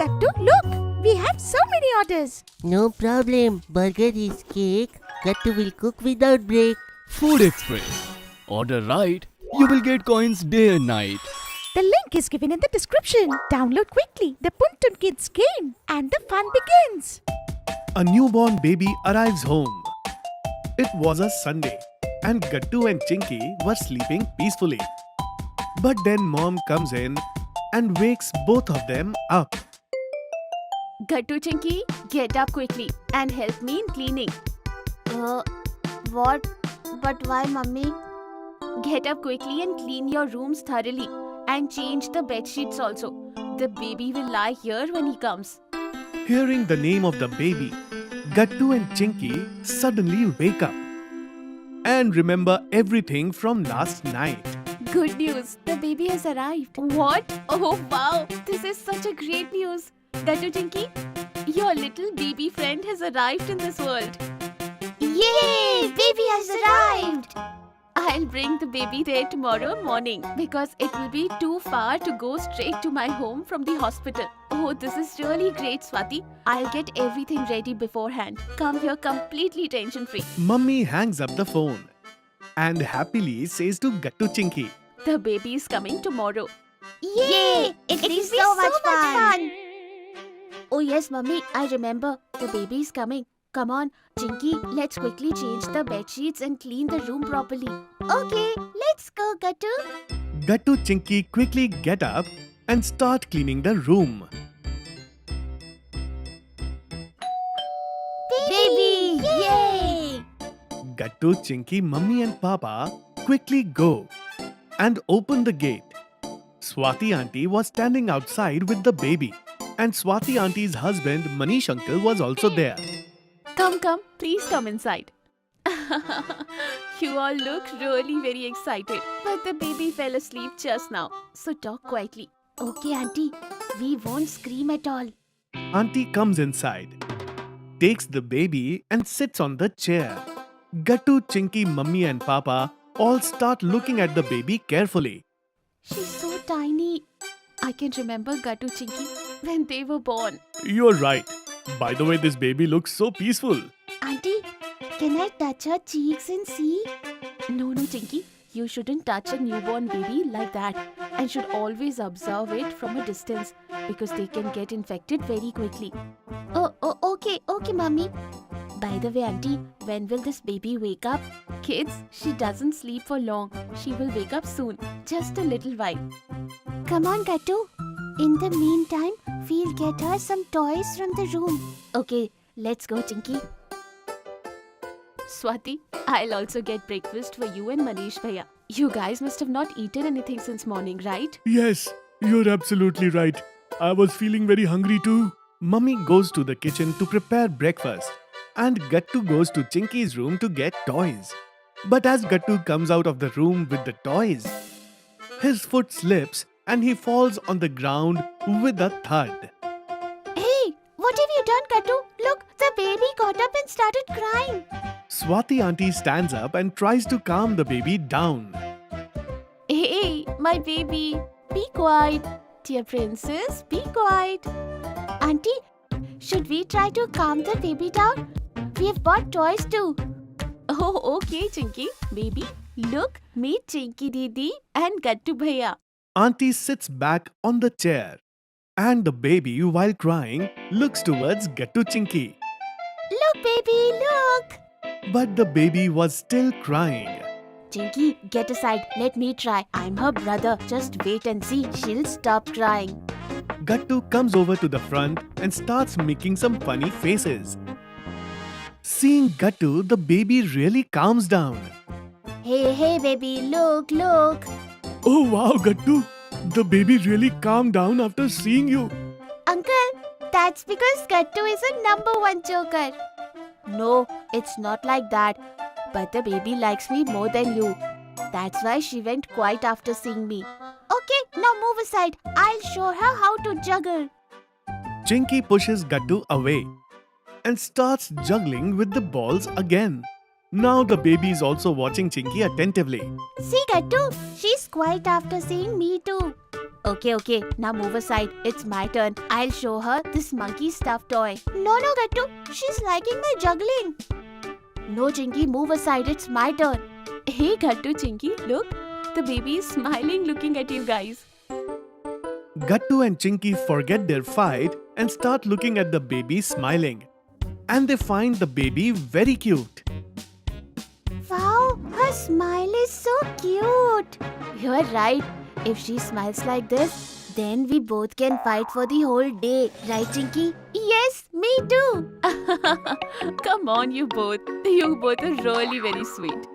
Gattu, look! We have so many orders. No problem. Burger is cake. Gattu will cook without break. Food Express. Order right, you will get coins day and night. The link is given in the description. Download quickly. The Puntun Kids game and the fun begins. A newborn baby arrives home. It was a Sunday and Gattu and Chinky were sleeping peacefully. But then mom comes in and wakes both of them up. Gattu, Chinky, get up quickly and help me in cleaning. What? But why, mummy? Get up quickly and clean your rooms thoroughly and change the bed sheets also. The baby will lie here when he comes. Hearing the name of the baby, Gattu and Chinky suddenly wake up and remember everything from last night. Good news, the baby has arrived. What? Oh wow, this is such a great news. Gattu, Chinky, your little baby friend has arrived in this world. Yay! Baby has arrived! I'll bring the baby there tomorrow morning because it will be too far to go straight to my home from the hospital. Oh, this is really great, Swati. I'll get everything ready beforehand. Come here completely tension-free. Mummy hangs up the phone and happily says to Gattu Chinky, The baby is coming tomorrow. Yay! It will be so much fun! Oh yes, Mummy, I remember. The baby is coming. Come on, Chinky, let's quickly change the bed sheets and clean the room properly. Okay, let's go, Gattu. Gattu Chinky quickly get up and start cleaning the room. Baby! Yay! Gattu, Chinky, Mummy and Papa quickly go and open the gate. Swati auntie was standing outside with the baby and Swati auntie's husband Manish uncle was also there. Come, please come inside. You all look really very excited, but the baby fell asleep just now, so talk quietly. Okay, auntie. We won't scream at all. Auntie comes inside, takes the baby and sits on the chair. Gattu, Chinky, Mummy and Papa all start looking at the baby carefully. She's so tiny. I can remember Gattu, Chinky when they were born. You're right. By the way, this baby looks so peaceful. Auntie, can I touch her cheeks and see? No, Chinky. You shouldn't touch a newborn baby like that and should always observe it from a distance because they can get infected very quickly. Okay, mummy. By the way, Auntie, when will this baby wake up? Kids, she doesn't sleep for long. She will wake up soon. Just a little while. Come on, Gattu. In the meantime, we'll get her some toys from the room. Okay, let's go, Chinky. Swati, I'll also get breakfast for you and Manish Bhaiya. You guys must have not eaten anything since morning, right? Yes, you're absolutely right. I was feeling very hungry too. Mummy goes to the kitchen to prepare breakfast and Gattu goes to Chinky's room to get toys. But as Gattu comes out of the room with the toys, his foot slips and he falls on the ground with a thud. Hey, what have you done, Gattu? Look, the baby got up and started crying. Swati auntie stands up and tries to calm the baby down. Hey, my baby, be quiet. Dear princess, be quiet. Auntie, should we try to calm the baby down? We have bought toys too. Oh, okay, Chinky. Baby, look, meet Chinky Didi and Gattu Bhaiya. Auntie sits back on the chair and the baby, while crying, looks towards Gattu Chinky. Look, baby, look. But the baby was still crying. Chinky, get aside. Let me try. I'm her brother. Just wait and see. She'll stop crying. Gattu comes over to the front and starts making some funny faces. Seeing Gattu, the baby really calms down. Hey, baby, look. Oh wow, Gattu! The baby really calmed down after seeing you. Uncle, that's because Gattu is a #1 joker. No, it's not like that. But the baby likes me more than you. That's why she went quiet after seeing me. Okay, now move aside. I'll show her how to juggle. Chinky pushes Gattu away and starts juggling with the balls again. Now the baby is also watching Chinky attentively. See, Gattu, she's quiet after seeing me too. Okay, now move aside. It's my turn. I'll show her this monkey stuffed toy. No, Gattu. She's liking my juggling. No, Chinky, move aside. It's my turn. Hey, Gattu, Chinky, look. The baby is smiling looking at you guys. Gattu and Chinky forget their fight and start looking at the baby smiling. And they find the baby very cute. Wow, her smile is so cute. You're right. If she smiles like this, then we both can fight for the whole day. Right, Chinky? Yes, me too. Come on, you both. You both are really very sweet.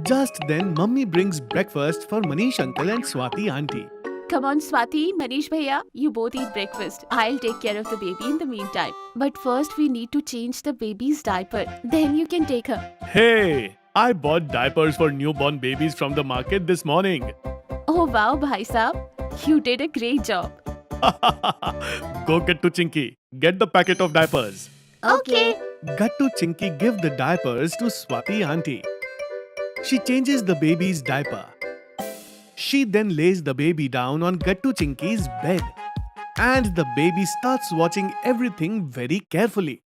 Just then, Mummy brings breakfast for Manish uncle and Swati auntie. Come on, Swati, Manish bhaiya, you both eat breakfast. I'll take care of the baby in the meantime. But first, we need to change the baby's diaper. Then you can take her. Hey, I bought diapers for newborn babies from the market this morning. Oh wow, bhai saab. You did a great job. Go get to Chinky. Get the packet of diapers. Okay. Gattu Chinky give the diapers to Swati auntie. She changes the baby's diaper. She then lays the baby down on Gattu Chinky's bed. And the baby starts watching everything very carefully.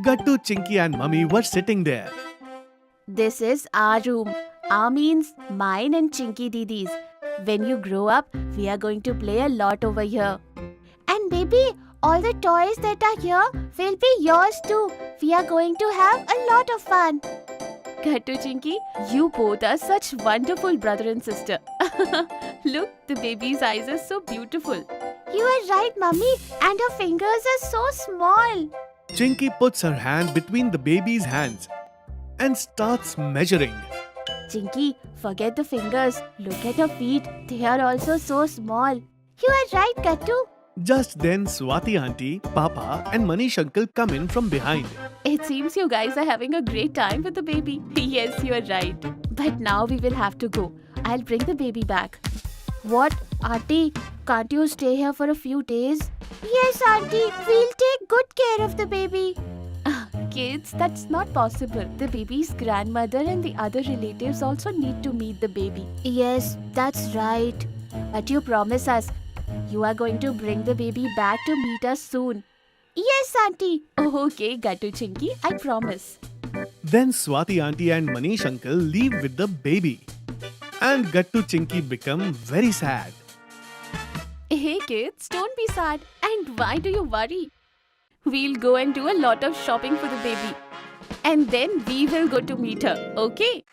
Gattu, Chinky and Mummy were sitting there. This is our room. Our means mine and Chinky Didi's. When you grow up, we are going to play a lot over here. And baby, all the toys that are here will be yours too. We are going to have a lot of fun. Gattu Chinky, you both are such wonderful brother and sister. Look, the baby's eyes are so beautiful. You are right, Mummy. And her fingers are so small. Chinky puts her hand between the baby's hands and starts measuring. Chinky, forget the fingers. Look at her feet. They are also so small. You are right, Gattu. Just then, Swati auntie, Papa and Manish uncle come in from behind. It seems you guys are having a great time with the baby. Yes, you are right. But now we will have to go. I'll bring the baby back. What? Auntie, can't you stay here for a few days? Yes, Auntie. We'll take good care of the baby. Kids, that's not possible. The baby's grandmother and the other relatives also need to meet the baby. Yes, that's right. But you promise us, you are going to bring the baby back to meet us soon. Yes, Auntie. Okay, Gattu Chinky, I promise. Then Swati auntie and Manish uncle leave with the baby. And Gattu Chinky become very sad. Hey kids, don't be sad. And why do you worry? We'll go and do a lot of shopping for the baby. And then we will go to meet her, okay?